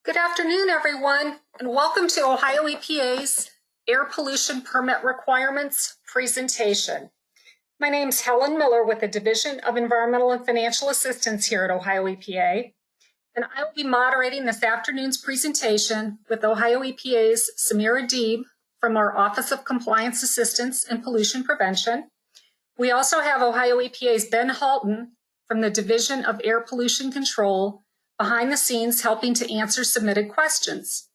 Good afternoon, everyone, and welcome to Ohio EPA's Air Pollution Permit Requirements presentation. My name is Helen Miller with the Division of Environmental and Financial Assistance here at Ohio EPA, and I will be moderating this afternoon's presentation with Ohio EPA's Samira Deeb from our Office of Compliance Assistance and Pollution Prevention. We also have Ohio EPA's Ben Halton from the Division of Air Pollution Control behind the scenes helping to answer submitted questions.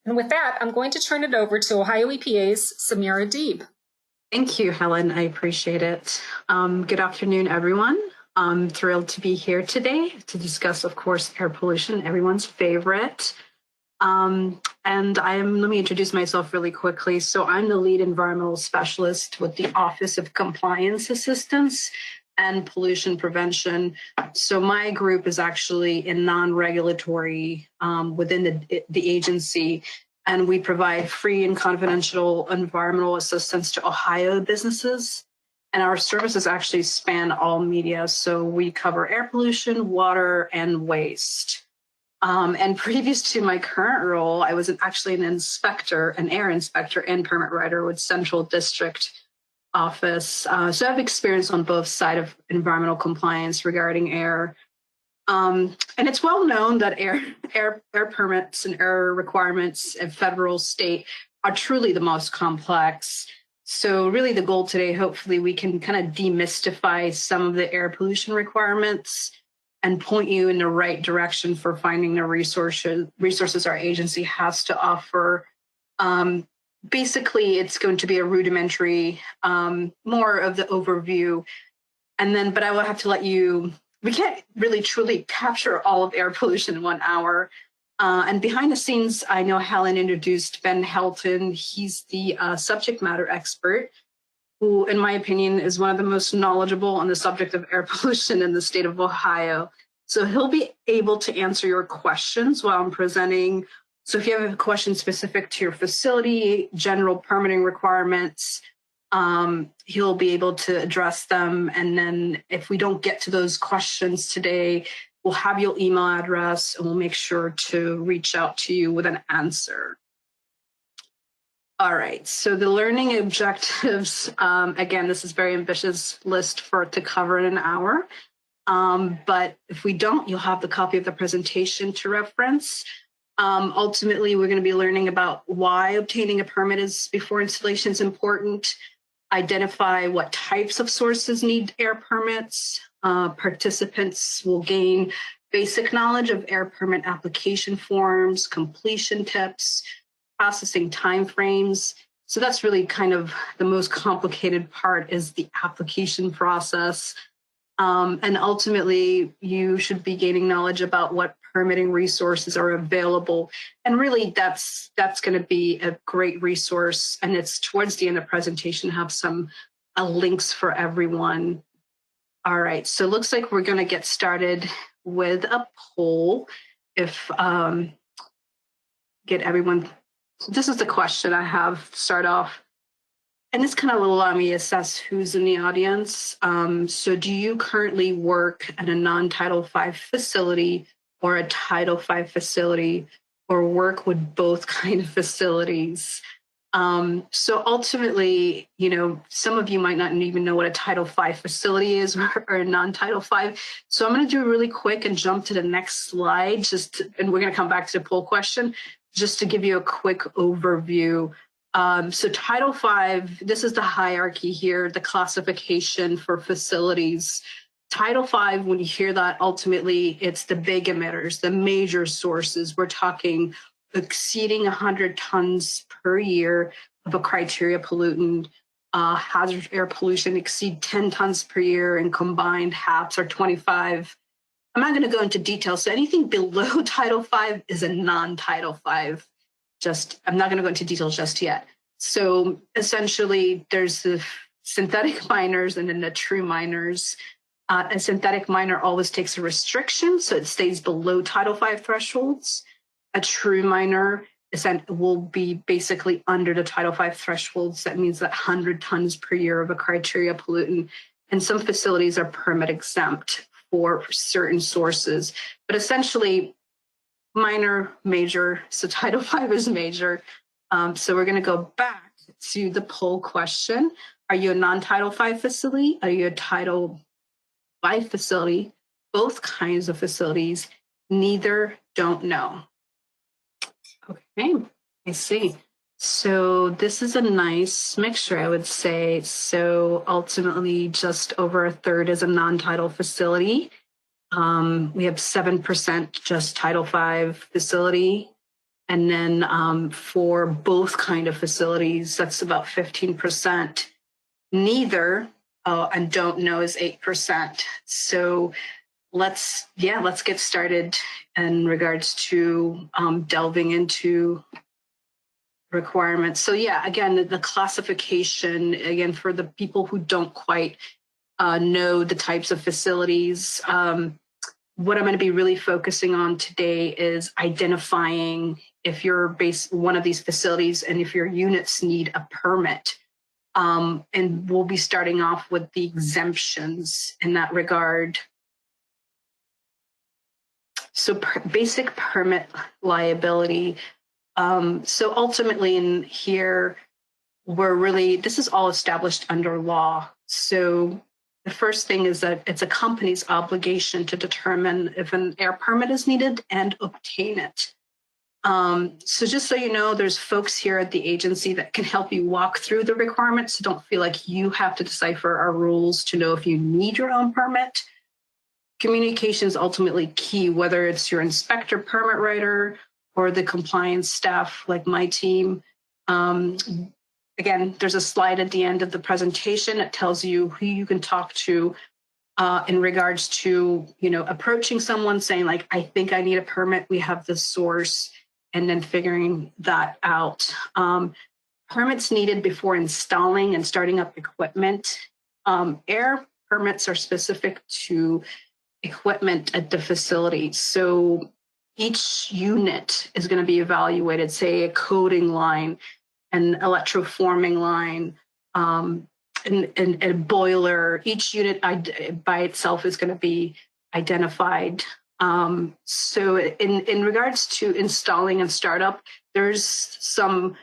And with that, I'm going to turn it over to Ohio EPA's Samira Deeb. Thank you, Helen. I appreciate it. Good afternoon, everyone. I'm thrilled to be here today to discuss, of course, air pollution, everyone's favorite. Let me introduce myself really quickly. So I'm the lead environmental specialist with the Office of Compliance Assistance and Pollution Prevention. So my group is actually in non-regulatory within the agency, and we provide free and confidential environmental assistance to Ohio businesses. And our services actually span all media. So we cover air pollution, water, and waste. And previous to my current role, I was actually an inspector, an air inspector and permit writer with Central District Office. So I have experience on both sides of environmental compliance regarding air. And it's well known that air permits and air requirements at federal, state are truly the most complex. So really the goal today, hopefully we can kind of demystify some of the air pollution requirements and point you in the right direction for finding the resources our agency has to offer. Basically, it's going to be a rudimentary, more of the overview. But I will have to let you, we can't really truly capture all of air pollution in 1 hour. And behind the scenes, I know Helen introduced Ben Halton. He's the subject matter expert, who, in my opinion, is one of the most knowledgeable on the subject of air pollution in the state of Ohio. So he'll be able to answer your questions while I'm presenting. So if you have a question specific to your facility, general permitting requirements, he'll be able to address them. And then if we don't get to those questions today, we'll have your email address and we'll make sure to reach out to you with an answer. All right, so the learning objectives, again, this is a very ambitious list to cover in an hour. But if we don't, you'll have the copy of the presentation to reference. Ultimately, we're going to be learning about why obtaining a permit before installation is important, identify what types of sources need air permits. Participants will gain basic knowledge of air permit application forms, completion tips, processing timeframes. So that's really kind of the most complicated part is the application process. And ultimately, you should be gaining knowledge about what permitting resources are available. And really, that's going to be a great resource. And it's towards the end of the presentation, have some links for everyone. All right, so it looks like we're going to get started with a poll. Get everyone, this is the question I have to start off. And this kind of will allow me to assess who's in the audience. So do you currently work at a non-Title V facility or a Title V facility, or work with both kind of facilities? So ultimately, some of you might not even know what a Title V facility is or a non-Title V. So I'm going to do it really quick and jump to the next slide, and we're going to come back to the poll question, just to give you a quick overview. So Title V, this is the hierarchy here, the classification for facilities. Title V, when you hear that, ultimately, it's the big emitters, the major sources. We're talking exceeding 100 tons per year of a criteria pollutant. Hazardous air pollution exceed 10 tons per year, and combined HAPs are 25. I'm not going to go into detail. So anything below Title V is a non-Title V. I'm not going to go into details just yet. So essentially, there's the synthetic miners and then the true miners. A synthetic miner always takes a restriction, so it stays below Title V thresholds. A true miner will be basically under the Title V thresholds. That means that 100 tons per year of a criteria pollutant. And some facilities are permit exempt for certain sources. But essentially, minor, major. So Title V is major. So we're going to go back to the poll question. Are you a non-Title V facility? Are you a Title V facility? Both kinds of facilities. Neither, don't know. Okay, I see. So this is a nice mixture, I would say. So ultimately, just over a third is a non-title facility. We have 7% just Title V facility. And then for both kind of facilities, that's about 15%. Neither and don't know is 8%. So let's get started in regards to delving into requirements. So yeah, again, the classification, again, for the people who don't quite know the types of facilities, what I'm going to be really focusing on today is identifying if you're one of these facilities and if your units need a permit. And we'll be starting off with the exemptions in that regard. So basic permit liability. So ultimately in here, this is all established under law. So the first thing is that it's a company's obligation to determine if an air permit is needed and obtain it. So just so you know, there's folks here at the agency that can help you walk through the requirements. So don't feel like you have to decipher our rules to know if you need your own permit. Communication is ultimately key, whether it's your inspector, permit writer, or the compliance staff like my team. Again, there's a slide at the end of the presentation that tells you who you can talk to in regards to, approaching someone saying like, I think I need a permit. We have this source, and then figuring that out. Permits needed before installing and starting up equipment. Air permits are specific to equipment at the facility. So each unit is going to be evaluated, say a coating line, an electroforming line, and a boiler. Each unit by itself is going to be identified. So in regards to installing and startup, there's some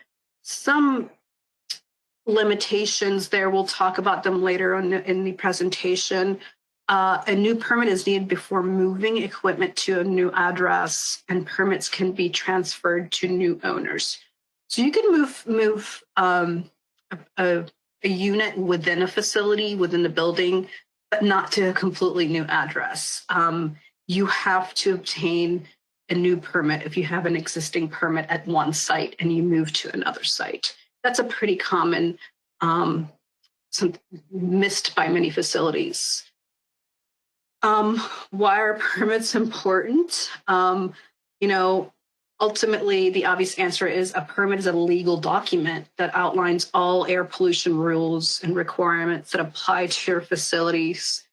limitations there. We'll talk about them later in the presentation. A new permit is needed before moving equipment to a new address, and permits can be transferred to new owners. So you can move a unit within a facility, within the building, but not to a completely new address. You have to obtain a new permit if you have an existing permit at one site and you move to another site. That's a pretty common, missed by many facilities. Why are permits important? Ultimately, the obvious answer is a permit is a legal document that outlines all air pollution rules and requirements that apply to your facilities.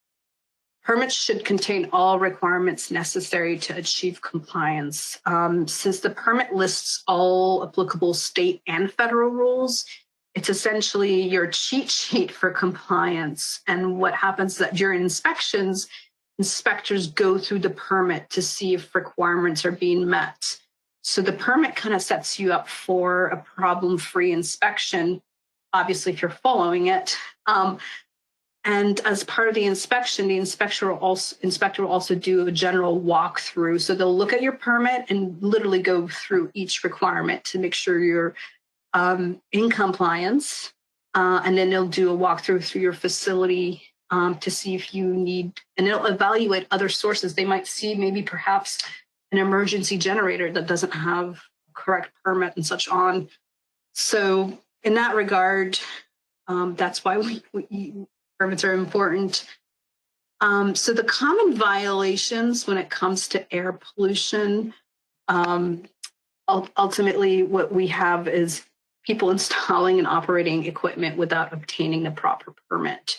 Permits should contain all requirements necessary to achieve compliance. Since the permit lists all applicable state and federal rules, it's essentially your cheat sheet for compliance. And what happens is that during inspections, inspectors go through the permit to see if requirements are being met. So the permit kind of sets you up for a problem-free inspection, obviously if you're following it. And as part of the inspection, the inspector will also do a general walkthrough. So they'll look at your permit and literally go through each requirement to make sure you're in compliance. And then they'll do a walkthrough through your facility to see if you need, and they'll evaluate other sources. They might see maybe perhaps an emergency generator that doesn't have correct permit and such on. So in that regard, that's why permits are important. So the common violations when it comes to air pollution, ultimately what we have is people installing and operating equipment without obtaining the proper permit.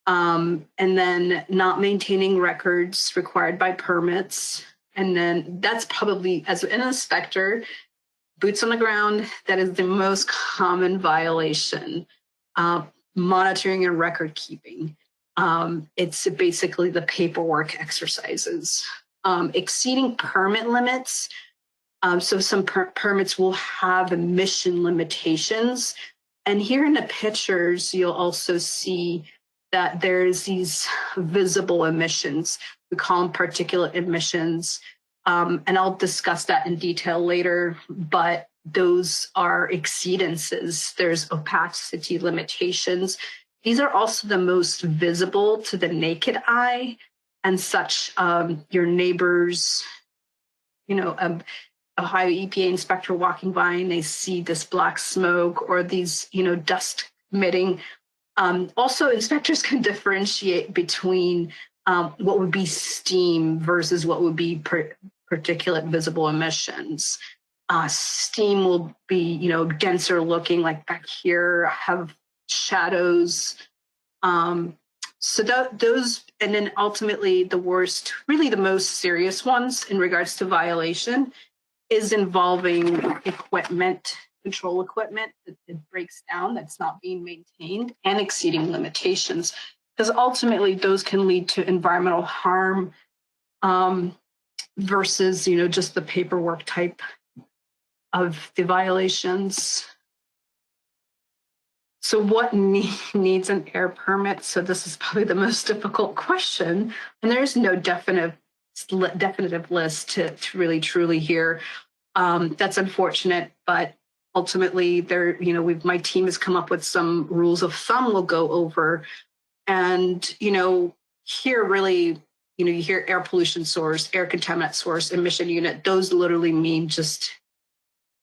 And then not maintaining records required by permits. And then that's probably, as an inspector, boots on the ground, that is the most common violation. Monitoring and record keeping. It's basically the paperwork exercises. exceeding permit limits. So some permits will have emission limitations. And here in the pictures, you'll also see that there's these visible emissions. We call them particulate emissions. And I'll discuss that in detail later, but those are exceedances. There's opacity limitations. These are also the most visible to the naked eye, and such your neighbors, Ohio EPA inspector walking by and they see this black smoke or these, dust emitting. Also, inspectors can differentiate between what would be steam versus what would be particulate visible emissions. Steam will be, denser looking, like back here, have shadows. So those, and then ultimately the worst, really the most serious ones in regards to violation is involving equipment, control equipment that breaks down, that's not being maintained, and exceeding limitations, because ultimately those can lead to environmental harm versus, just the paperwork type of the violations. So what needs an air permit? So this is probably the most difficult question, and there's no definitive list to really truly hear. That's unfortunate, but ultimately my team has come up with some rules of thumb we'll go over. And, here really, you hear air pollution source, air contaminant source, emission unit, those literally mean just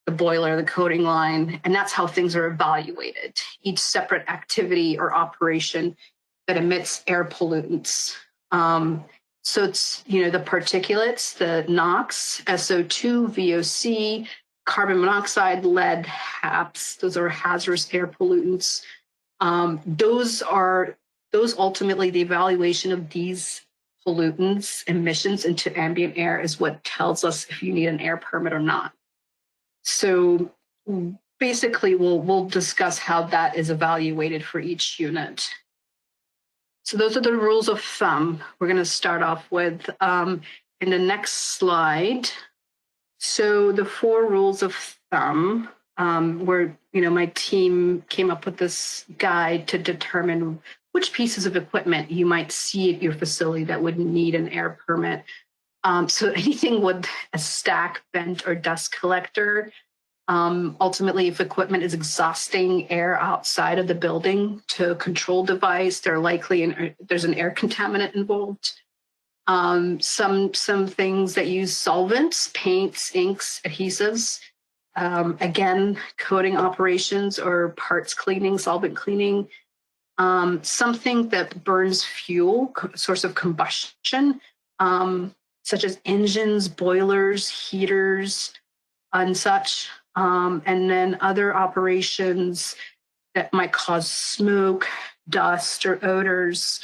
the boiler, the coating line, and that's how things are evaluated. Each separate activity or operation that emits air pollutants. So it's, the particulates, the NOx, SO2, VOC, carbon monoxide, lead, HAPs, those are hazardous air pollutants. Those ultimately, the evaluation of these pollutants, emissions into ambient air is what tells us if you need an air permit or not. So basically, we'll discuss how that is evaluated for each unit. So those are the rules of thumb. We're going to start off with in the next slide. So the 4 rules of thumb, where my team came up with this guide to determine which pieces of equipment you might see at your facility that would need an air permit. So anything with a stack, vent, or dust collector. Ultimately, if equipment is exhausting air outside of the building to a control device, they're likely there's an air contaminant involved. Some things that use solvents, paints, inks, adhesives. Again, coating operations or parts cleaning, solvent cleaning. Something that burns fuel, source of combustion, such as engines, boilers, heaters, and such. And then other operations that might cause smoke, dust, or odors.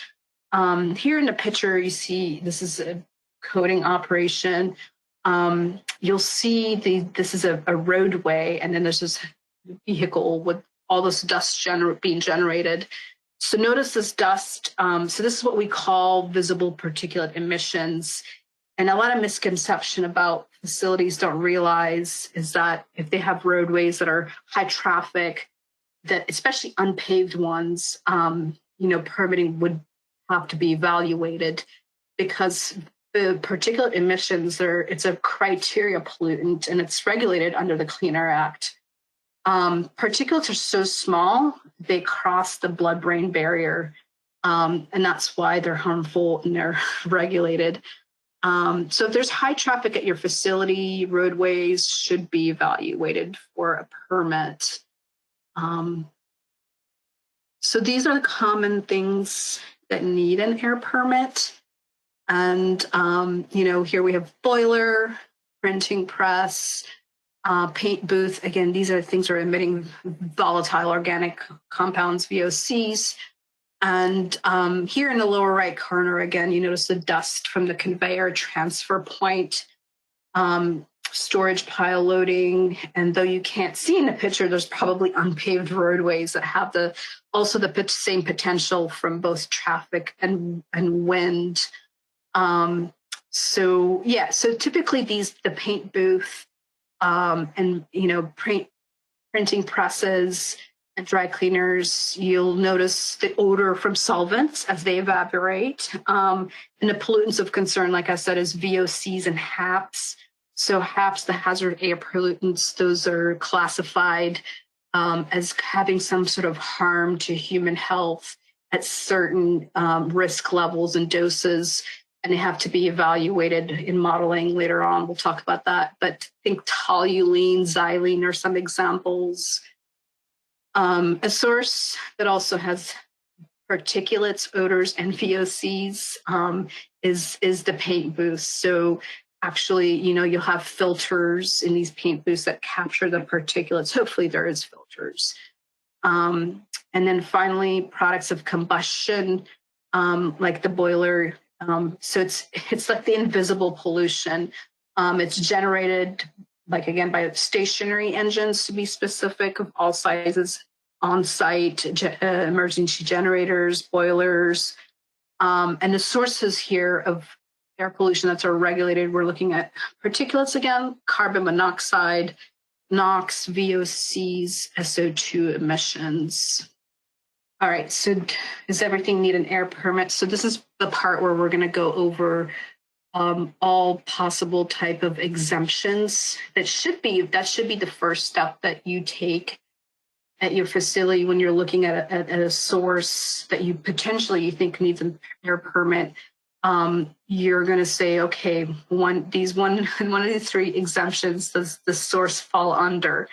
Here in the picture, you see this is a coating operation. You'll see this is a roadway, and then there's this vehicle with all this dust being generated. So notice this dust. So this is what we call visible particulate emissions. And a lot of misconception about facilities don't realize is that if they have roadways that are high traffic, that especially unpaved ones, permitting would have to be evaluated, because the particulate emissions it's a criteria pollutant and it's regulated under the Clean Air Act. Particulates are so small, they cross the blood-brain barrier, and that's why they're harmful and they're regulated. So if there's high traffic at your facility, roadways should be evaluated for a permit. So these are the common things that need an air permit. And, here we have boiler, printing press, paint booth. Again, these are things that are emitting volatile organic compounds, VOCs. And here in the lower right corner, again, you notice the dust from the conveyor transfer point, storage pile loading. And though you can't see in the picture, there's probably unpaved roadways that have also the same potential from both traffic and wind. So yeah, so typically the paint booth, and printing presses and dry cleaners, you'll notice the odor from solvents as they evaporate. And the pollutants of concern, like I said, is VOCs and HAPs. So HAPs, the hazard air pollutants, those are classified as having some sort of harm to human health at certain risk levels and doses, and they have to be evaluated in modeling later on. We'll talk about that. But I think toluene, xylene are some examples. A source that also has particulates, odors, and VOCs is the paint booth. So actually, you'll have filters in these paint booths that capture the particulates. Hopefully there is filters. And then finally, products of combustion, like the boiler. So it's like the invisible pollution. It's generated, like again, by stationary engines, to be specific, of all sizes, on-site emergency generators, boilers, and the sources here of air pollution that's are regulated. We're looking at particulates again, carbon monoxide, NOx, VOCs, SO2 emissions. All right, so does everything need an air permit? So this is the part where we're going to go over all possible type of exemptions. That should be the first step that you take at your facility when you're looking at a source that you think needs an air permit. You're going to say, okay, one of these three exemptions does the source fall under?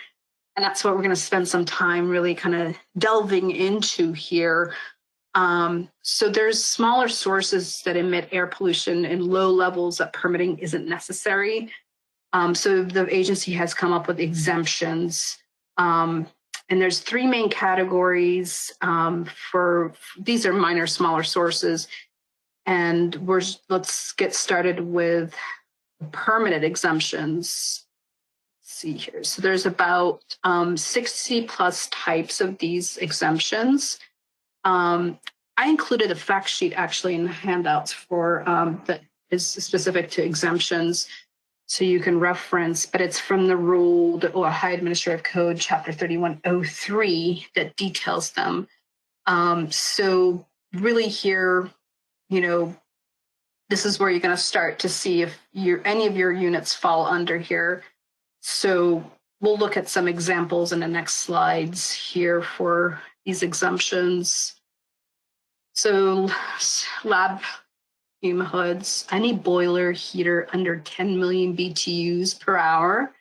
And that's what we're going to spend some time really kind of delving into here. So there's smaller sources that emit air pollution in low levels that permitting isn't necessary. So the agency has come up with exemptions. And there's three main categories for these are minor, smaller sources. And let's get started with permitted exemptions. See here. So there's about 60 plus types of these exemptions. I included a fact sheet actually in the handouts for that is specific to exemptions, so you can reference, but it's from the rule, the Ohio Administrative Code, Chapter 3103, that details them. So really here, this is where you're going to start to see if any of your units fall under here. So we'll look at some examples in the next slides here for these exemptions. So lab fume hoods, any boiler heater under 10 million BTUs per hour,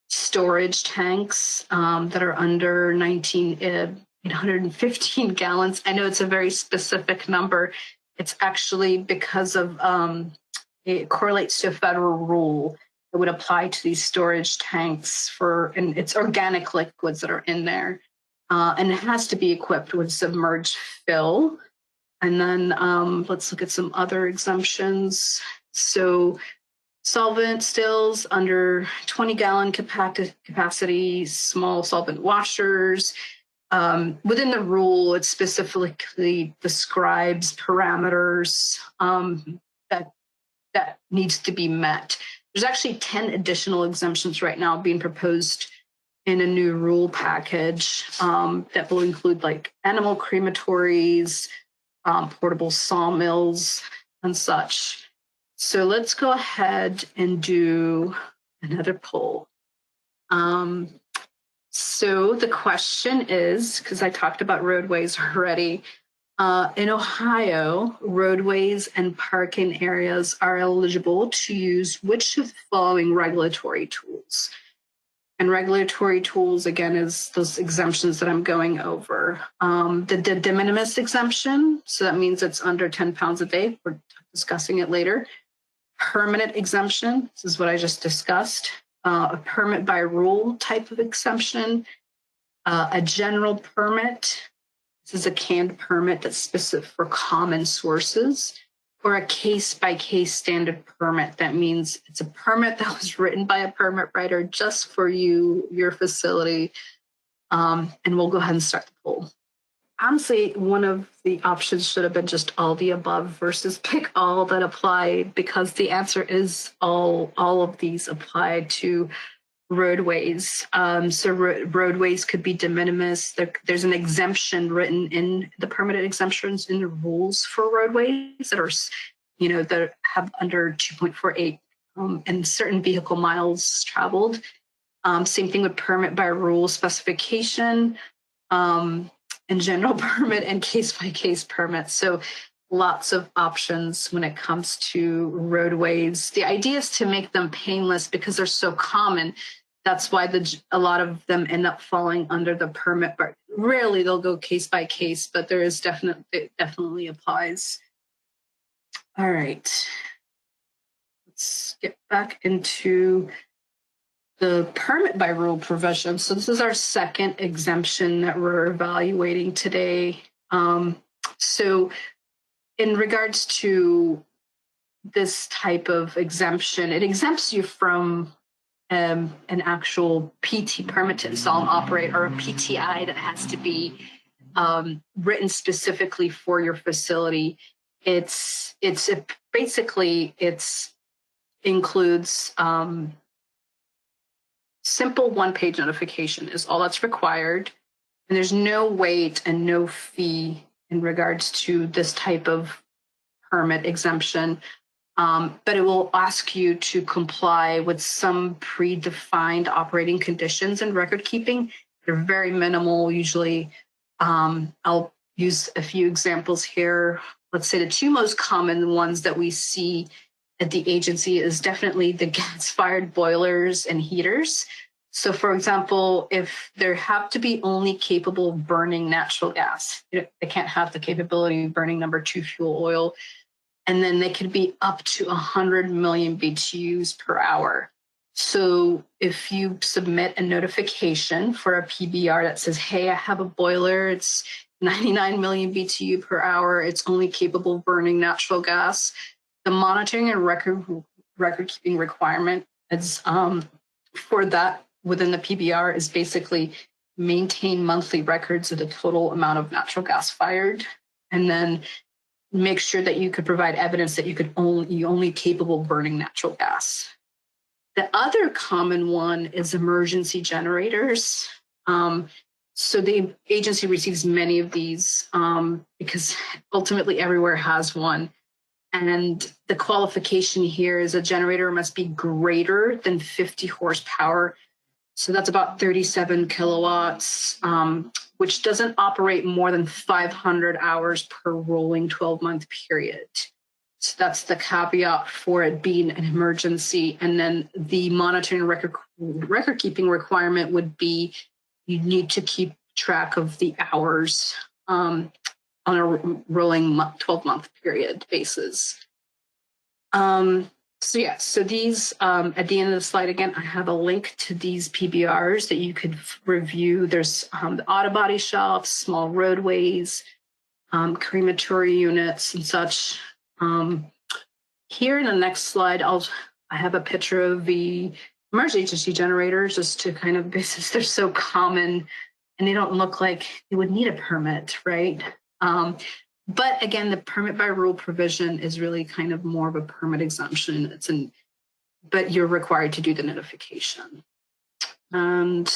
storage tanks that are under 815 gallons. I know it's a very specific number. It's actually because of it correlates to a federal rule that would apply to these storage tanks and it's organic liquids that are in there. And it has to be equipped with submerged fill. And then let's look at some other exemptions. So solvent stills under 20-gallon capacity, small solvent washers. Within the rule, it specifically describes parameters that needs to be met. There's actually 10 additional exemptions right now being proposed in a new rule package that will include like animal crematories, portable sawmills, and such. So let's go ahead and do another poll. So the question is, because I talked about roadways already, in Ohio, roadways and parking areas are eligible to use which of the following regulatory tools? And regulatory tools, again, is those exemptions that I'm going over. The de minimis exemption, so that means it's under 10 pounds a day. We're discussing it later. Permanent exemption, this is what I just discussed. A permit by rule type of exemption. A general permit, this is a canned permit that's specific for common sources. Or a case-by-case standard permit. That means it's a permit that was written by a permit writer just for your facility. And we'll go ahead and start the poll. honestly, one of the options should have been just all the above versus pick all that apply, because the answer is all of these apply to roadways. So roadways could be de minimis. There's an exemption written in the permitted exemptions in the rules for roadways that are, that have under 2.48 and certain vehicle miles traveled. Same thing with permit by rule specification, and general permit and case by case permit. So lots of options when it comes to roadways. The idea is to make them painless because they're so common. That's why a lot of them end up falling under the permit, but rarely they'll go case by case, but there is it definitely applies. All right. Let's get back into the permit by rule provision. So this is our second exemption that we're evaluating today. So in regards to this type of exemption, it exempts you from an actual PT, permit to install and operate, or a PTI that has to be written specifically for your facility. It includes simple one-page notification is all that's required. And there's no wait and no fee in regards to this type of permit exemption. But it will ask you to comply with some predefined operating conditions and record keeping. They're very minimal, usually. I'll use a few examples here. Let's say the two most common ones that we see at the agency is definitely the gas-fired boilers and heaters. So for example, if there have to be only capable of burning natural gas, they can't have the capability of burning number 2 fuel oil. And then they could be up to 100 million BTUs per hour. So if you submit a notification for a PBR that says, hey, I have a boiler, it's 99 million BTU per hour, it's only capable of burning natural gas, the monitoring and record keeping requirement is for that within the PBR is basically maintain monthly records of the total amount of natural gas fired, and then make sure that you could provide evidence that you only capable of burning natural gas. The other common one is emergency generators. So the agency receives many of these because ultimately everywhere has one. And the qualification here is a generator must be greater than 50 horsepower. So that's about 37 kilowatts, which doesn't operate more than 500 hours per rolling 12-month period. So that's the caveat for it being an emergency. And then the monitoring record keeping requirement would be you need to keep track of the hours on a rolling 12-month period basis. So these, at the end of the slide, again, I have a link to these PBRs that you could review. There's the auto body shops, small roadways, crematory units and such. Here in the next slide, I have a picture of the emergency generators just to kind of, because they're so common and they don't look like they would need a permit, right? But again, the permit by rule provision is really kind of more of a permit exemption. But you're required to do the notification. And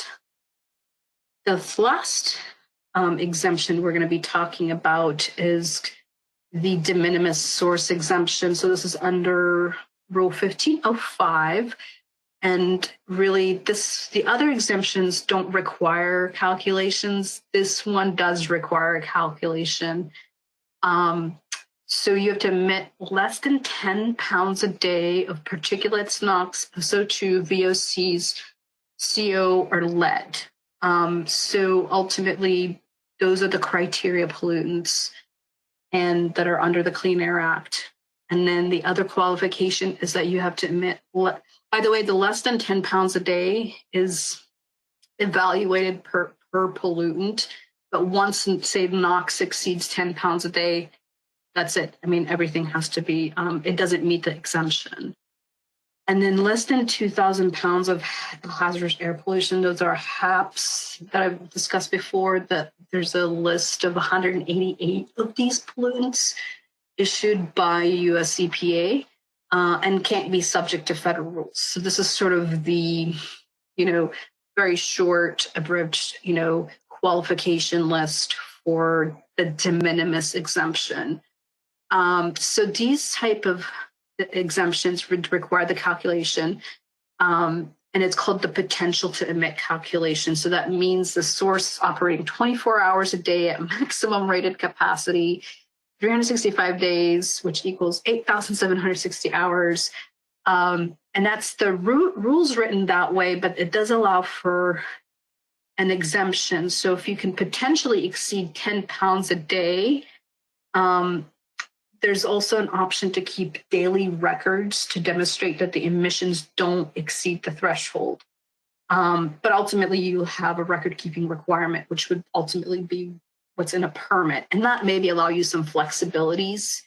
the last exemption we're going to be talking about is the de minimis source exemption. So this is under Rule 1505. And really, the other exemptions don't require calculations. This one does require a calculation. So you have to emit less than 10 pounds a day of particulates, NOx, SO2, VOCs, CO, or lead. So ultimately, those are the criteria pollutants and that are under the Clean Air Act. And then the other qualification is that you have to emit, by the way, the less than 10 pounds a day is evaluated per pollutant. But once, say, NOx exceeds 10 pounds a day, that's it. I mean, everything has to be, it doesn't meet the exemption. And then less than 2,000 pounds of hazardous air pollution, those are HAPs that I've discussed before, that there's a list of 188 of these pollutants issued by US EPA and can't be subject to federal rules. So this is sort of the, very short, abridged, qualification list for the de minimis exemption. So these type of exemptions would require the calculation, and it's called the potential to emit calculation. So that means the source operating 24 hours a day at maximum rated capacity, 365 days, which equals 8,760 hours. And that's the rules written that way, but it does allow for an exemption. So if you can potentially exceed 10 pounds a day, there's also an option to keep daily records to demonstrate that the emissions don't exceed the threshold. But ultimately, you have a record-keeping requirement, which would ultimately be what's in a permit, and that maybe allow you some flexibilities.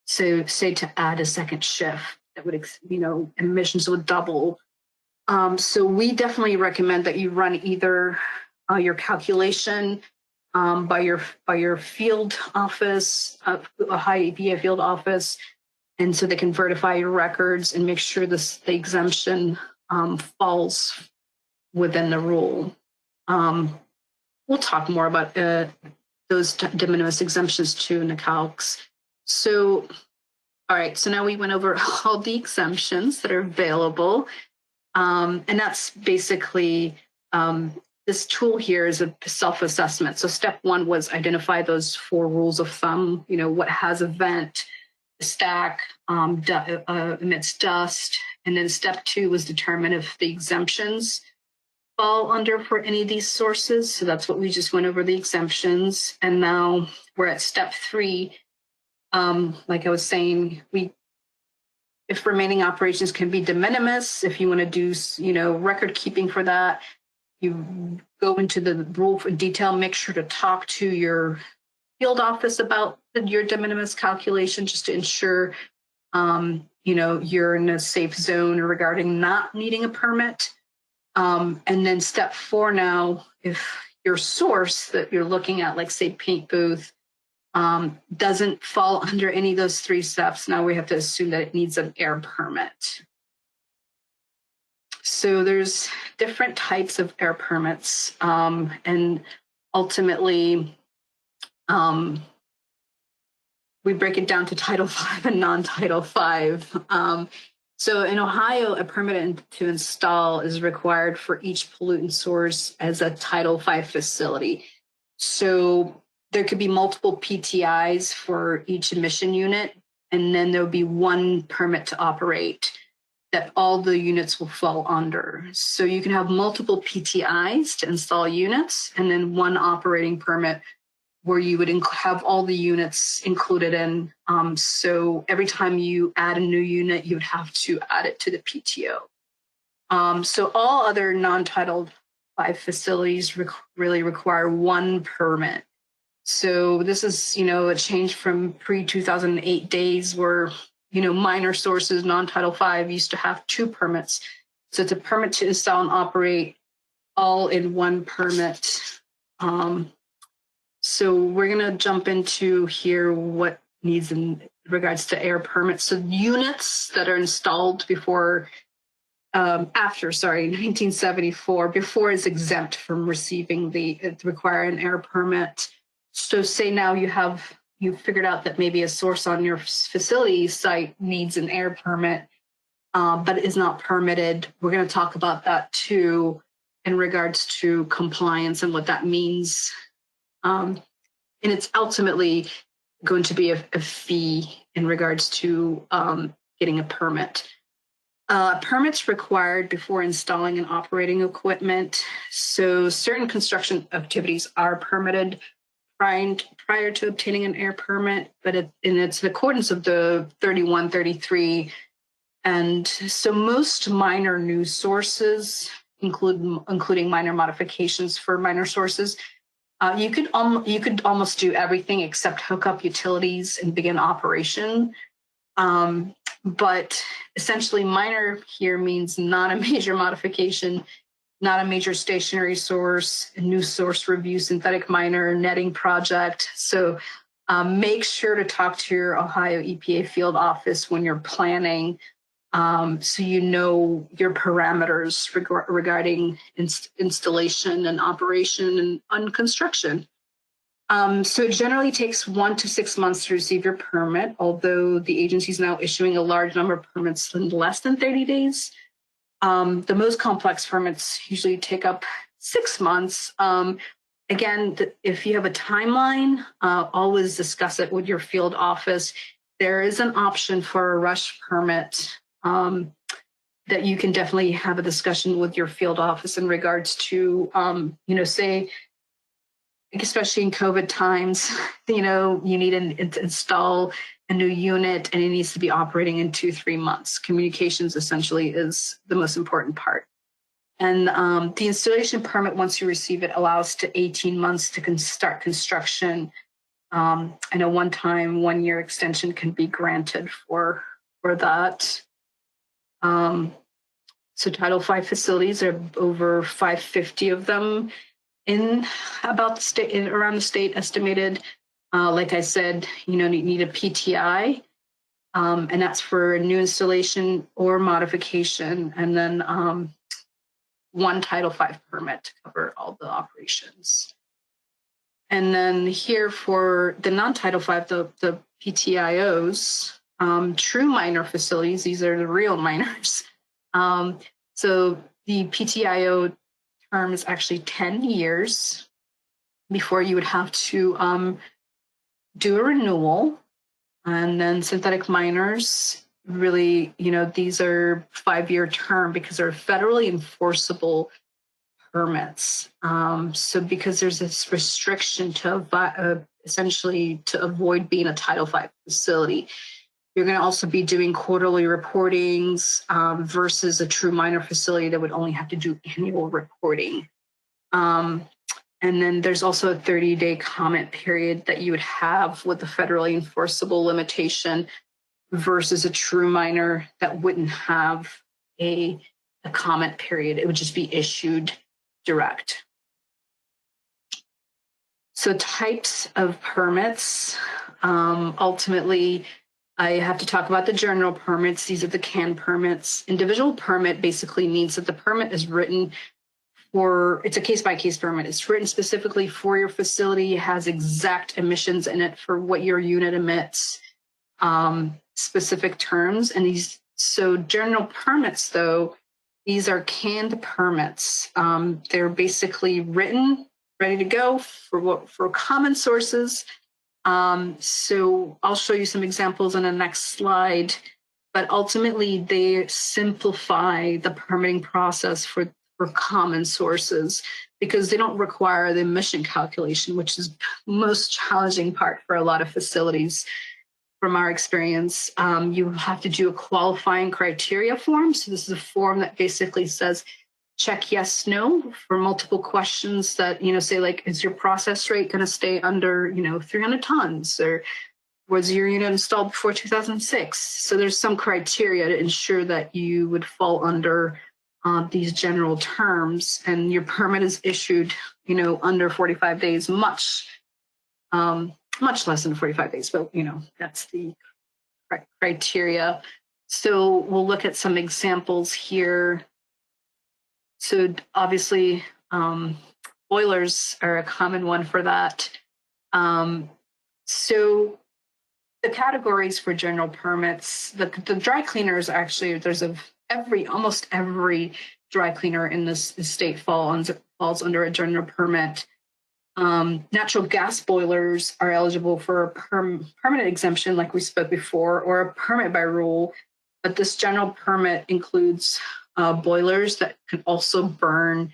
So, say to add a second shift, that would, emissions would double. So we definitely recommend that you run either your calculation by your field office, a high EPA field office, and so they can verify your records and make sure the exemption falls within the rule. We'll talk more about those de minimis exemptions too in the calcs. So, all right, so now we went over all the exemptions that are available, and that's basically this tool here is a self-assessment. So step one was identify those 4 rules of thumb, what has a vent, stack, emits dust. And then step 2 was determine if the exemptions fall under for any of these sources. So that's what we just went over, the exemptions. And now we're at step 3. Like I was saying, if remaining operations can be de minimis, if you want to do, record keeping for that, you go into the rule for detail, make sure to talk to your field office about your de minimis calculation just to ensure, you're in a safe zone regarding not needing a permit. And then step 4 now, if your source that you're looking at, like say paint booth, doesn't fall under any of those 3 steps, now we have to assume that it needs an air permit. So there's different types of air permits, and ultimately, we break it down to Title V and non-Title V. So in Ohio, a permit to install is required for each pollutant source as a Title V facility. So there could be multiple PTIs for each emission unit, and then there would be one permit to operate that all the units will fall under. So you can have multiple PTIs to install units, and then one operating permit where you would have all the units included in. So every time you add a new unit, you would have to add it to the PTO. So all other non-Title V facilities really require one permit. So this is, a change from pre-2008 days where, minor sources, non-Title V used to have 2 permits. So it's a permit to install and operate all in one permit. So we're going to jump into here what needs in regards to air permits. So units that are installed after 1974, before is exempt from receiving require an air permit. So say now you figured out that maybe a source on your facility site needs an air permit, but is not permitted. We're going to talk about that too in regards to compliance and what that means. And it's ultimately going to be a fee in regards to getting a permit. Permits required before installing and operating equipment. So certain construction activities are permitted prior to obtaining an air permit, but it's in accordance of the 3133. And so most minor new sources, including minor modifications for minor sources, you could almost do everything except hook up utilities and begin operation. But essentially minor here means not a major modification, not a major stationary source, a new source review, synthetic minor, netting project. So make sure to talk to your Ohio EPA field office when you're planning, so you know your parameters regarding installation and operation and on construction. So it generally takes 1 to 6 months to receive your permit, although the agency is now issuing a large number of permits in less than 30 days. The most complex permits usually take up 6 months. Again, if you have a timeline, always discuss it with your field office. There is an option for a rush permit that you can definitely have a discussion with your field office in regards to, say, especially in COVID times, you need to install a new unit and it needs to be operating in 2-3 months. Communications essentially is the most important part. And the installation permit, once you receive it, allows to 18 months to start construction. And a one-time 1-year extension can be granted for that. So Title V facilities are over 550 of them in about the state, around the state estimated. Like I said, you need a PTI, and that's for a new installation or modification, and then one Title V permit to cover all the operations. And then here for the non-Title V, the PTIOs, true minor facilities, these are the real minors. So the PTIO term is actually 10 years before you would have to do a renewal. And then synthetic minors, really, these are 5-year term because they're federally enforceable permits. So because there's this restriction to essentially to avoid being a Title V facility, you're going to also be doing quarterly reportings versus a true minor facility that would only have to do annual reporting. And then there's also a 30-day comment period that you would have with the federally enforceable limitation versus a true minor that wouldn't have a comment period. It would just be issued direct. So types of permits, ultimately, I have to talk about the general permits. These are the CAN permits. Individual permit basically means that the permit is written it's a case-by-case permit. It's written specifically for your facility, has exact emissions in it for what your unit emits, specific terms. And so general permits, though, these are canned permits. They're basically written, ready to go for common sources. So I'll show you some examples in the next slide, but ultimately they simplify the permitting process for common sources because they don't require the emission calculation, which is the most challenging part for a lot of facilities. From our experience, you have to do a qualifying criteria form. So this is a form that basically says, check yes, no for multiple questions that, say like, is your process rate going to stay under, 300 tons, or was your unit installed before 2006? So there's some criteria to ensure that you would fall under these general terms, and your permit is issued, under 45 days, much less than 45 days, but that's the criteria. So we'll look at some examples here. So obviously, boilers are a common one for that. So the categories for general permits, the dry cleaners, actually, almost every dry cleaner in this state falls under a general permit. Natural gas boilers are eligible for a permanent exemption, like we spoke before, or a permit by rule. But this general permit includes boilers that can also burn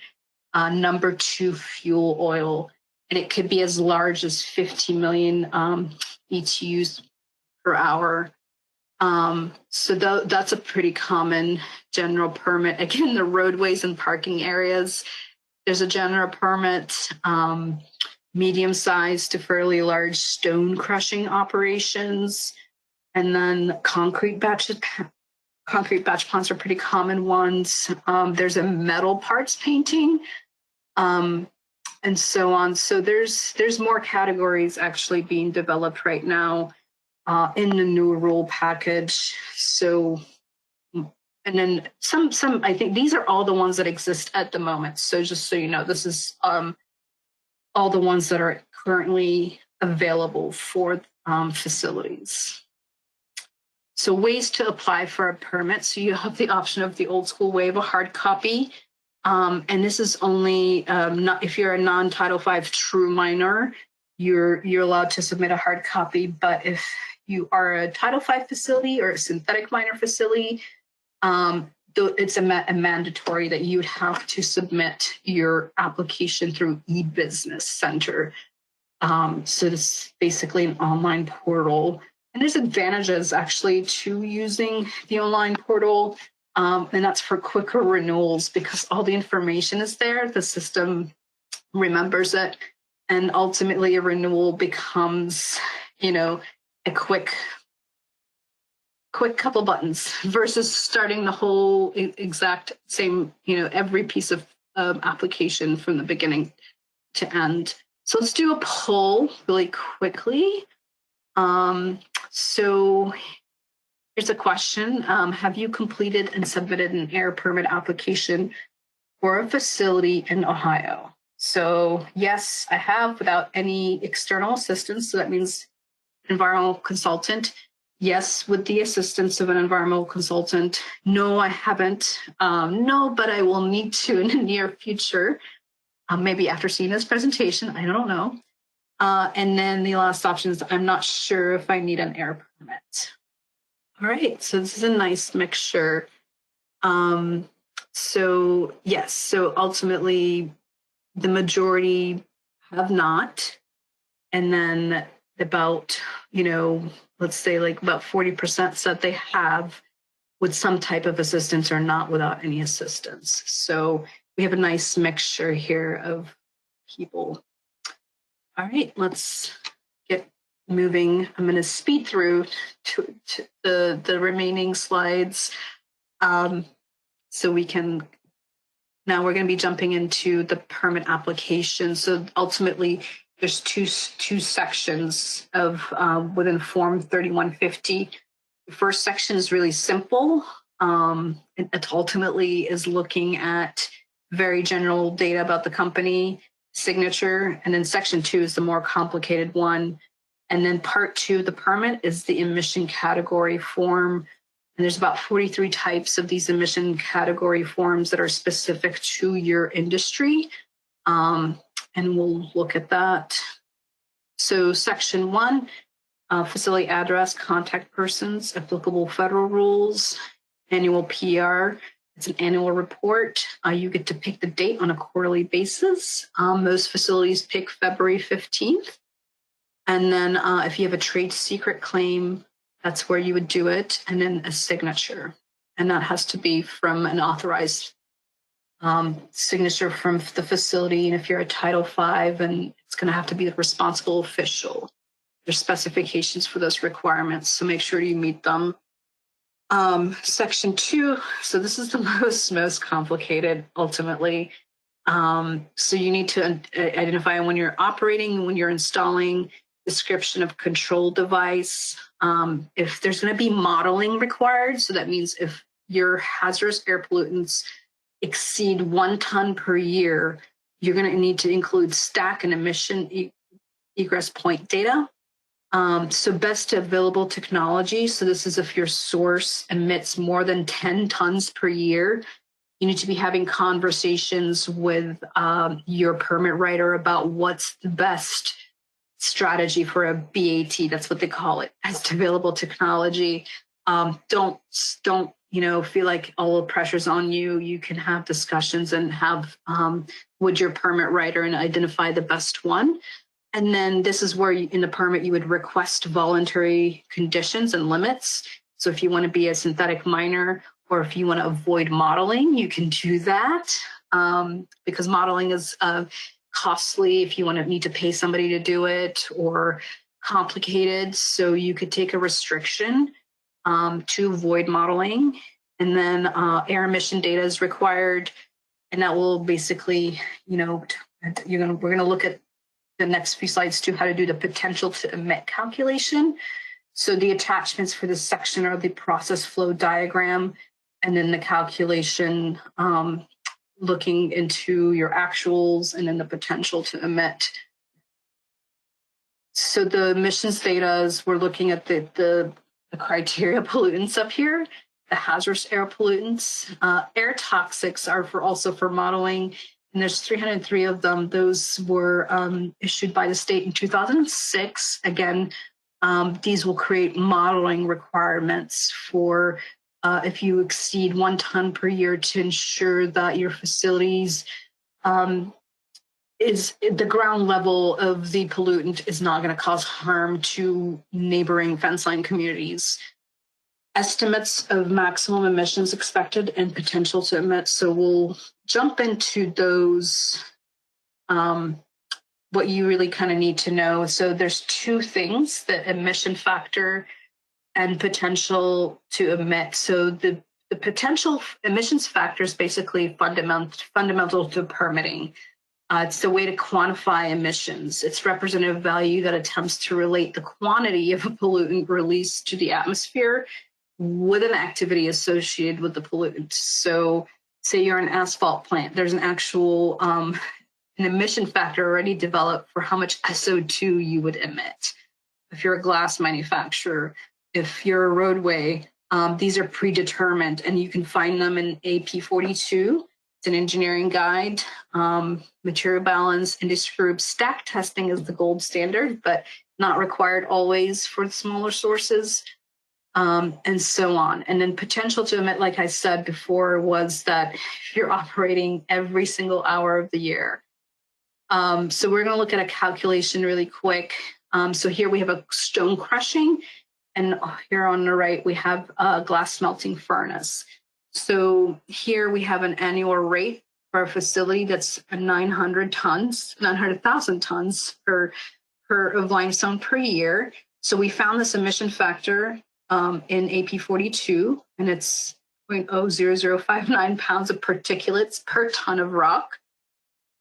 number 2 fuel oil, and it could be as large as 50 million BTUs per hour. So that's a pretty common general permit. Again, the roadways and parking areas, there's a general permit, medium-sized to fairly large stone crushing operations. And then concrete batch ponds are pretty common ones. There's a metal parts painting, and so on. So there's more categories actually being developed right now in the new rule package. So, and then some I think these are all the ones that exist at the moment. So just so you know, this is all the ones that are currently available for facilities. So ways to apply for a permit. So you have the option of the old school way of a hard copy. And this is only not if you're a non-Title V true minor, you're allowed to submit a hard copy. But if you are a Title V facility or a synthetic minor facility, it's a mandatory that you would have to submit your application through eBusiness Center. So it's basically an online portal. And there's advantages actually to using the online portal, and that's for quicker renewals because all the information is there. The system remembers it, and ultimately a renewal becomes, a quick couple buttons versus starting the whole exact same, every piece of application from the beginning to end. So let's do a poll really quickly. So here's a question. Have you completed and submitted an air permit application for a facility in Ohio? So yes, I have without any external assistance. So that means environmental consultant. Yes, with the assistance of an environmental consultant. No, I haven't. No, but I will need to in the near future. Maybe after seeing this presentation, I don't know. And then the last option is I'm not sure if I need an air permit. All right, so this is a nice mixture. So yes, so ultimately the majority have not. And then about, let's say like about 40% said they have with some type of assistance or not without any assistance. So we have a nice mixture here of people. All right, let's get moving. I'm going to speed through to the remaining slides. So we can, now we're going to be jumping into the permit application. So ultimately, there's two sections of within Form 3150. The first section is really simple. It ultimately is looking at very general data about the company, signature, and then section 2 is the more complicated one. And then part 2 of the permit is the emission category form. And there's about 43 types of these emission category forms that are specific to your industry. And we'll look at that. So section 1, facility address, contact persons, applicable federal rules, annual PR. It's an annual report. You get to pick the date on a quarterly basis. Most facilities pick February 15th. And then if you have a trade secret claim, that's where you would do it. And then a signature. And that has to be from an authorized signature from the facility. And if you're a Title V, and it's going to have to be the responsible official. There's specifications for those requirements, so make sure you meet them. Section 2, so this is the most complicated ultimately. So you need to identify when you're operating, when you're installing, description of control device. If there's going to be modeling required, so that means if your hazardous air pollutants exceed 1 ton per year, you're going to need to include stack and emission egress point data. So best available technology. So this is if your source emits more than 10 tons per year, you need to be having conversations with your permit writer about what's the best strategy for a BAT. That's what they call it, best available technology. Don't feel like all the pressure's on you. You can have discussions and have with your permit writer and identify the best one. And then this is where in the permit, you would request voluntary conditions and limits. So if you want to be a synthetic minor or if you want to avoid modeling, you can do that because modeling is costly if you need to pay somebody to do it, or complicated, so you could take a restriction to avoid modeling. And then air emission data is required, and that will basically, we're going to look at the next few slides to how to do the potential to emit calculation. So the attachments for this section are the process flow diagram, and then the calculation looking into your actuals, and then the potential to emit. So the emissions data is we're looking at the criteria pollutants up here, the hazardous air pollutants. Air toxics are also for modeling, and there's 303 of them. Those were issued by the state in 2006. Again, these will create modeling requirements for if you exceed 1 ton per year, to ensure that your facilities is the ground level of the pollutant is not going to cause harm to neighboring fence line communities. Estimates of maximum emissions expected and potential to emit. So we'll jump into those, what you really kind of need to know. So there's two things, the emission factor and potential to emit. So the potential emissions factor is basically fundamental to permitting. It's the way to quantify emissions. It's representative value that attempts to relate the quantity of a pollutant released to the atmosphere with an activity associated with the pollutant. So say you're an asphalt plant, there's an actual an emission factor already developed for how much SO2 you would emit. If you're a glass manufacturer, if you're a roadway, these are predetermined, and you can find them in AP 42. It's an engineering guide, material balance, industry group. Stack testing is the gold standard, but not required always for the smaller sources, and so on. And then potential to emit, like I said before, was that if you're operating every single hour of the year. So we're going to look at a calculation really quick. So here we have a stone crushing, and here on the right, we have a glass smelting furnace. So here we have an annual rate for a facility that's 900,000 tons of limestone per year. So we found this emission factor in AP 42, and it's 0.00059 pounds of particulates per ton of rock.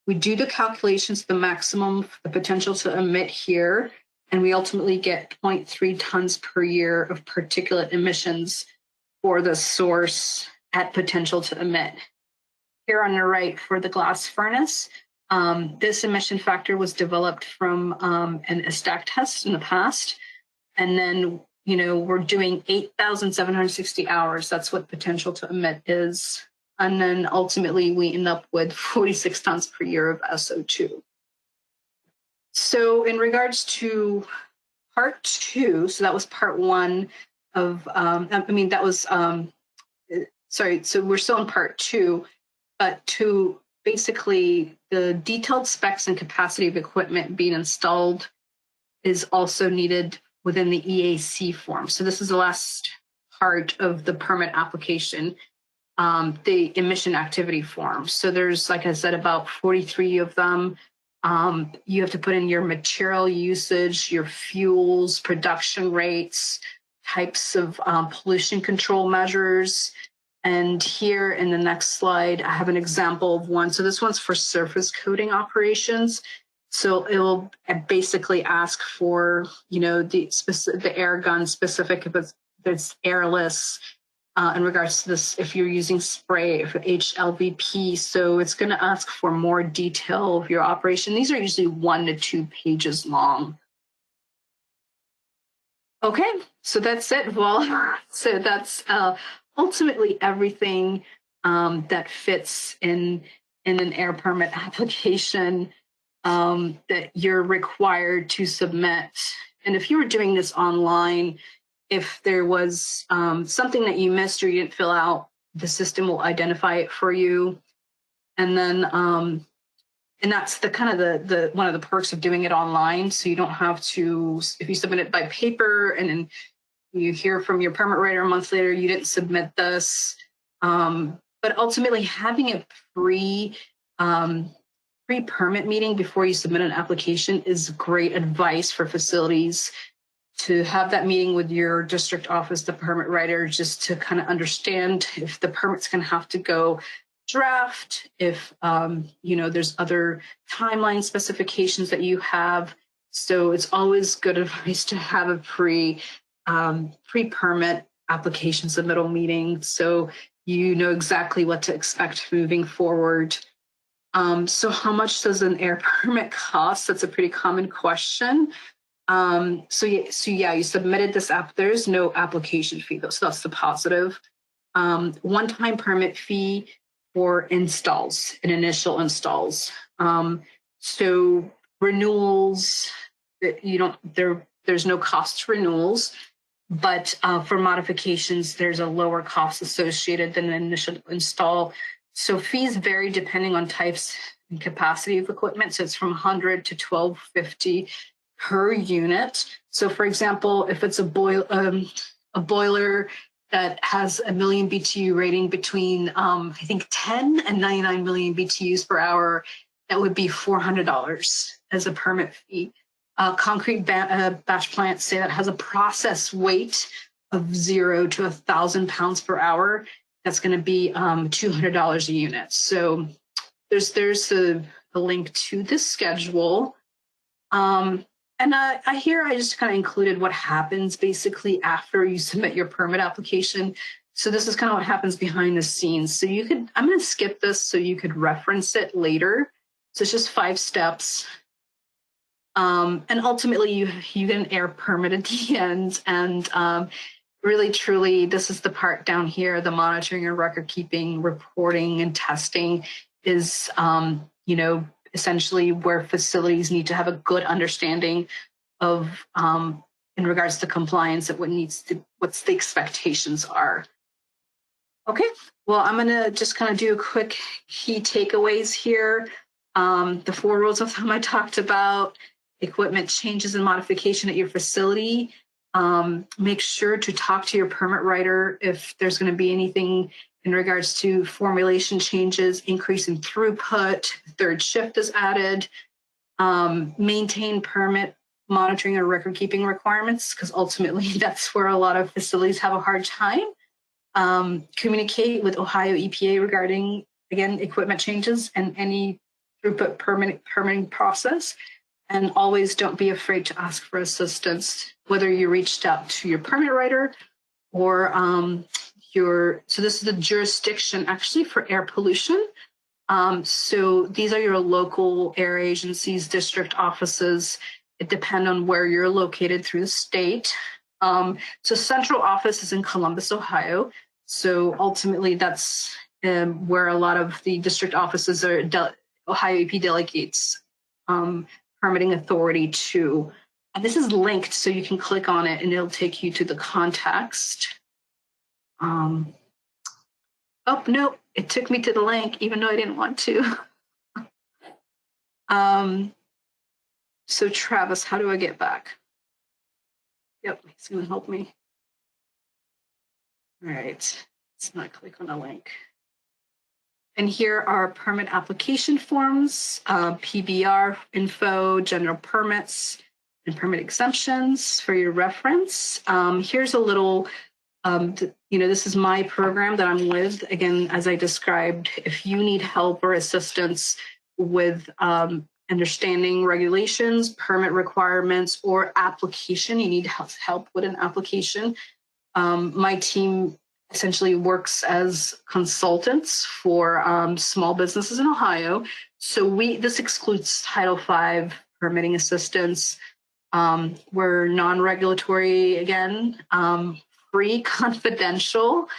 We do the calculations, the maximum, the potential to emit here, and we ultimately get 0.3 tons per year of particulate emissions for the source at potential to emit. Here on the right for the glass furnace, this emission factor was developed from a stack test in the past. And then, we're doing 8,760 hours. That's what potential to emit is. And then ultimately we end up with 46 tons per year of SO2. So in regards to part 2, so that was part 1 of, so we're still in part 2, but to basically the detailed specs and capacity of equipment being installed is also needed within the EAC form. So this is the last part of the permit application, the emission activity form. So there's, like I said, about 43 of them. You have to put in your material usage, your fuels, production rates, types of pollution control measures. And here in the next slide, I have an example of one. So this one's for surface coating operations. So it will basically ask for, the air gun specific, if it's airless, in regards to this, if you're using spray, if HLVP. So it's going to ask for more detail of your operation. These are usually 1 to 2 pages long. Okay, so that's it. Well, so that's ultimately everything that fits in an air permit application that you're required to submit. And if you were doing this online, if there was something that you missed or you didn't fill out, the system will identify it for you. And then, and that's the kind of the one of the perks of doing it online. So you don't have to, if you submit it by paper and then you hear from your permit writer a month later, you didn't submit this. But ultimately having it pre-permit meeting before you submit an application is great advice for facilities, to have that meeting with your district office, the permit writer, just to kind of understand if the permit's going to have to go draft, if there's other timeline specifications that you have. So it's always good advice to have a pre-permit application submittal meeting, so you know exactly what to expect moving forward. So how much does an air permit cost? That's a pretty common question. So yeah, you submitted this app. There's no application fee though, so that's the positive. One-time permit fee for installs and initial installs. So renewals, there's no cost to renewals, but for modifications, there's a lower cost associated than an initial install. So fees vary depending on types and capacity of equipment. So it's from $100 to $1,250 per unit. So for example, if it's a boiler that has a million BTU rating between I think 10 and 99 million BTUs per hour, that would be $400 as a permit fee. Concrete batch plant, say that has a process weight of 0 to 1,000 pounds per hour, that's going to be $200 a unit. So there's a link to this schedule. And I just kind of included what happens basically after you submit your permit application. So this is kind of what happens behind the scenes. So I'm going to skip this so you could reference it later. So it's just 5 steps. And ultimately you get an air permit at the end. And really, truly, this is the part down here, the monitoring and record keeping, reporting and testing is, essentially where facilities need to have a good understanding of, in regards to compliance, of what's the expectations are. Okay, well, I'm gonna just kind of do a quick key takeaways here. The 4 rules of thumb I talked about, equipment changes and modification at your facility. Make sure to talk to your permit writer if there's going to be anything in regards to formulation changes, increase in throughput, 3rd shift is added. Maintain permit monitoring or record keeping requirements, because ultimately that's where a lot of facilities have a hard time. Communicate with Ohio EPA regarding, again, equipment changes and any throughput permitting process. And always don't be afraid to ask for assistance, whether you reached out to your permit writer or so this is the jurisdiction actually for air pollution. So these are your local air agencies, district offices. It depends on where you're located through the state. So central office is in Columbus, Ohio. So ultimately that's where a lot of the district offices are, Ohio EP delegates permitting authority to. And this is linked, so you can click on it and it'll take you to the context. Oh, no, it took me to the link, even though I didn't want to. So Travis, how do I get back? Yep, he's gonna help me. All right, let's not click on the link. And here are permit application forms, PBR info, general permits, and permit exemptions for your reference. Here's a little, this is my program that I'm with. Again, as I described, if you need help or assistance with understanding regulations, permit requirements, or application, you need help with an application. My team essentially works as consultants for small businesses in Ohio. So this excludes Title V permitting assistance. We're non-regulatory, again, free, confidential.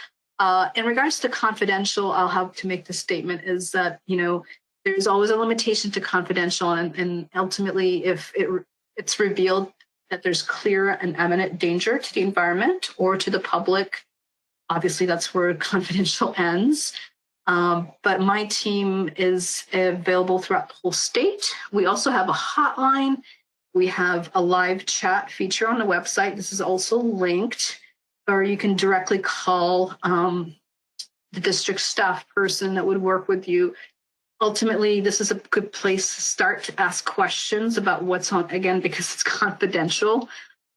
In regards to confidential, I'll have to make the statement is that, there's always a limitation to confidential, and ultimately if it's revealed that there's clear and imminent danger to the environment or to the public, obviously that's where confidential ends. But my team is available throughout the whole state. We also have a hotline. We have a live chat feature on the website. This is also linked, or you can directly call the district staff person that would work with you Ultimately, this is a good place to start to ask questions about what's on, again, because it's confidential,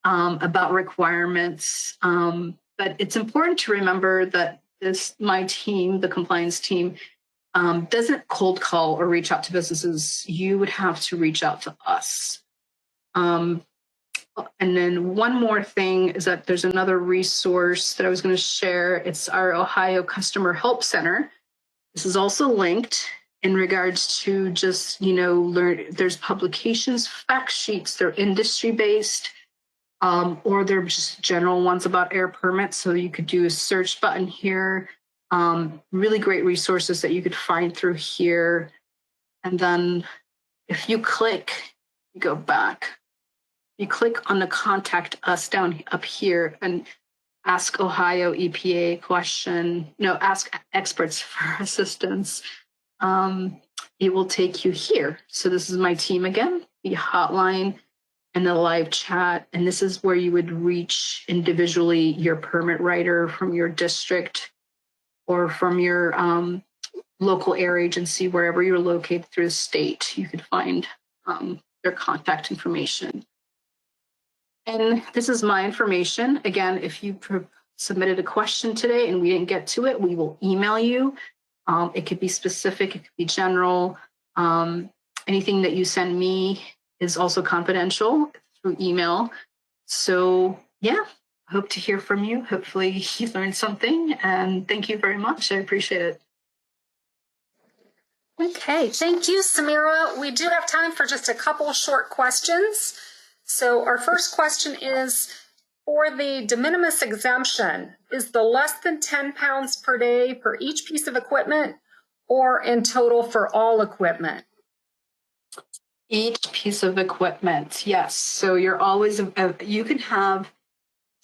about requirements. But it's important to remember that my team, the compliance team, doesn't cold call or reach out to businesses. You would have to reach out to us. And then one more thing is that there's another resource that I was going to share. It's our Ohio Customer Help Center. This is also linked in regards to just, there's publications, fact sheets, they're industry based, or they're just general ones about air permits. So you could do a search button here. Really great resources that you could find through here. And then if you go back, you click on the contact us down up here and ask Ohio EPA ask experts for assistance. It will take you here. So this is my team again, the hotline and the live chat. And this is where you would reach individually your permit writer from your district or from your local air agency, wherever you're located through the state. You could find their contact information. And this is my information. Again, if you submitted a question today and we didn't get to it, we will email you. It could be specific, it could be general. Anything that you send me is also confidential through email. So yeah, I hope to hear from you. Hopefully you learned something, and thank you very much. I appreciate it. Okay, thank you, Samira. We do have time for just a couple short questions. So our first question is, for the de minimis exemption, is the less than 10 pounds per day for each piece of equipment or in total for all equipment? Each piece of equipment, yes. So you're always, you can have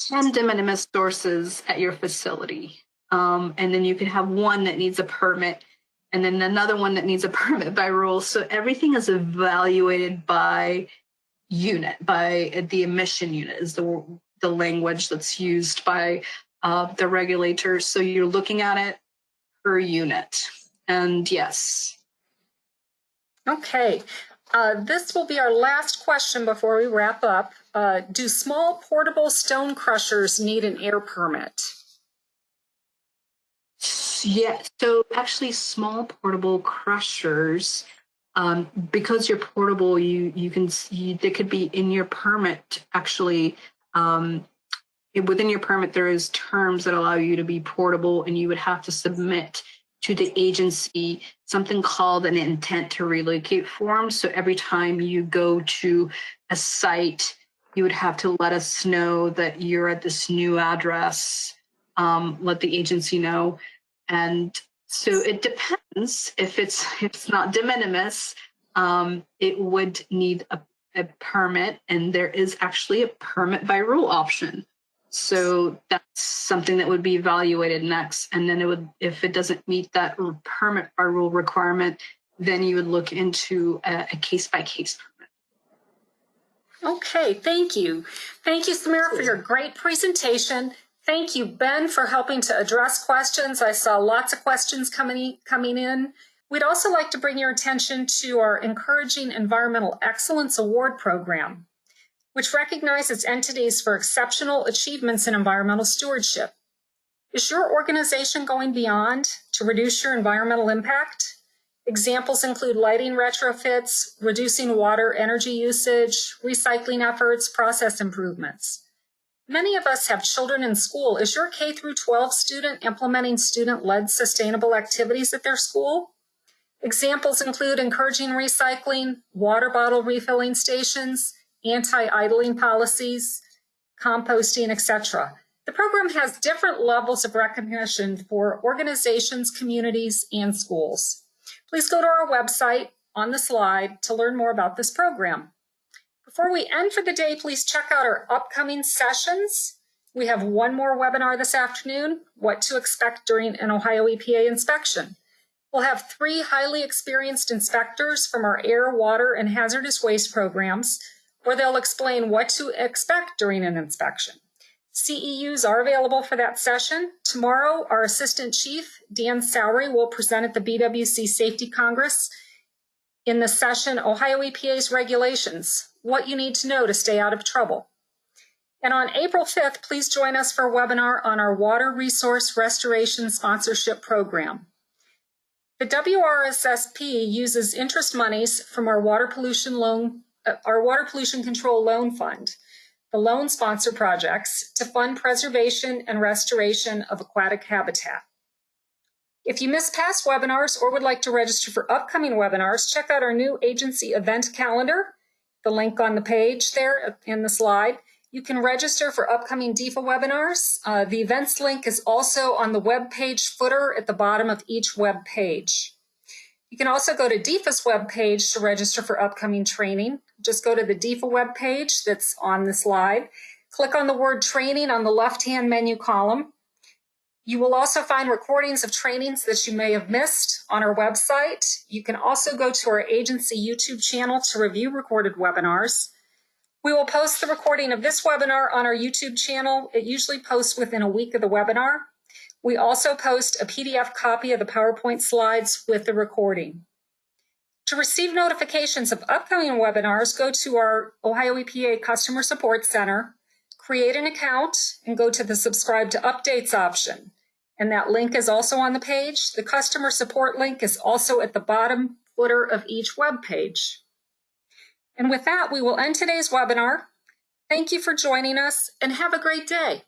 10 de minimis sources at your facility. And then you can have one that needs a permit and then another one that needs a permit by rule. So everything is evaluated by unit, by the emission unit is the language that's used by the regulators. So you're looking at it per unit. And yes. Okay. This will be our last question before we wrap up. Do small portable stone crushers need an air permit? Yeah, so actually small portable crushers, because you're portable, they could be in your permit. Actually, within your permit, there is terms that allow you to be portable, and you would have to submit to the agency something called an intent to relocate form. So every time you go to a site, you would have to let us know that you're at this new address, let the agency know. And so it depends. If it's not de minimis, it would need a permit, and there is actually a permit by rule option. So that's something that would be evaluated next. And then if it doesn't meet that permit by rule requirement, then you would look into a case by case permit. Okay, thank you. Thank you, Samira, for your great presentation. Thank you, Ben, for helping to address questions. I saw lots of questions coming in. We'd also like to bring your attention to our Encouraging Environmental Excellence Award program, which recognizes entities for exceptional achievements in environmental stewardship. Is your organization going beyond to reduce your environmental impact? Examples include lighting retrofits, reducing water energy usage, recycling efforts, process improvements. Many of us have children in school. Is your K-12 student implementing student-led sustainable activities at their school? Examples include encouraging recycling, water bottle refilling stations, anti-idling policies, composting, etc. The program has different levels of recognition for organizations, communities, and schools. Please go to our website on the slide to learn more about this program. Before we end for the day, please check out our upcoming sessions. We have one more webinar this afternoon, What to Expect During an Ohio EPA Inspection. We'll have 3 highly experienced inspectors from our air, water, and hazardous waste programs, where they'll explain what to expect during an inspection. CEUs are available for that session. Tomorrow, our Assistant Chief, Dan Sowery, will present at the BWC Safety Congress in the session, Ohio EPA's Regulations, What You Need to Know to Stay Out of Trouble. And on April 5th, please join us for a webinar on our Water Resource Restoration Sponsorship Program. The WRSSP uses interest monies from our Water Pollution Control Loan Fund, the loan sponsor projects, to fund preservation and restoration of aquatic habitat. If you missed past webinars or would like to register for upcoming webinars, check out our new agency event calendar, the link on the page there in the slide. You can register for upcoming DEFA webinars. The events link is also on the web page footer at the bottom of each web page. You can also go to DEFA's web page to register for upcoming training. Just go to the DEFA web page that's on the slide. Click on the word training on the left-hand menu column. You will also find recordings of trainings that you may have missed on our website. You can also go to our agency YouTube channel to review recorded webinars. We will post the recording of this webinar on our YouTube channel. It usually posts within a week of the webinar. We also post a PDF copy of the PowerPoint slides with the recording. To receive notifications of upcoming webinars, go to our Ohio EPA Customer Support Center, create an account, and go to the Subscribe to Updates option. And that link is also on the page. The customer support link is also at the bottom footer of each web page. And with that, we will end today's webinar. Thank you for joining us and have a great day.